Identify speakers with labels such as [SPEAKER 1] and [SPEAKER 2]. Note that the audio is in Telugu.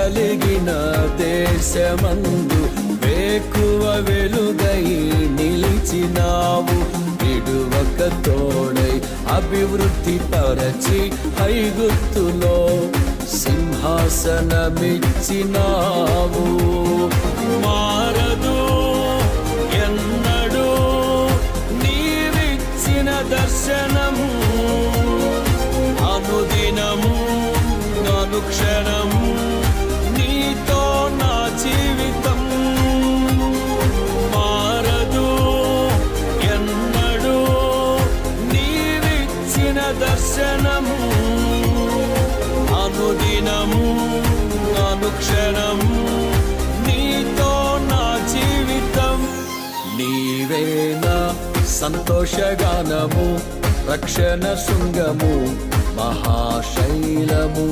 [SPEAKER 1] కలిగిన దేశమందు వేకువ వెలుగై నిలిచినావు. విడువక తోడై అభివృద్ధి పరచి ఐగుప్తులో సింహాసనమిచ్చినావు. మారదు ఎన్నడూ నీవిచ్చిన దర్శనము, అనుదినము అనుక్షణము నీతో నా జీవితం. మారదు ఎన్నడూ నీవిచ్చిన దర్శనము, అనుదినము అనుక్షణము నీతో నా జీవితం. నీవేనా సంతోషగానము, రక్షణ శృంగము, మహాశైలము.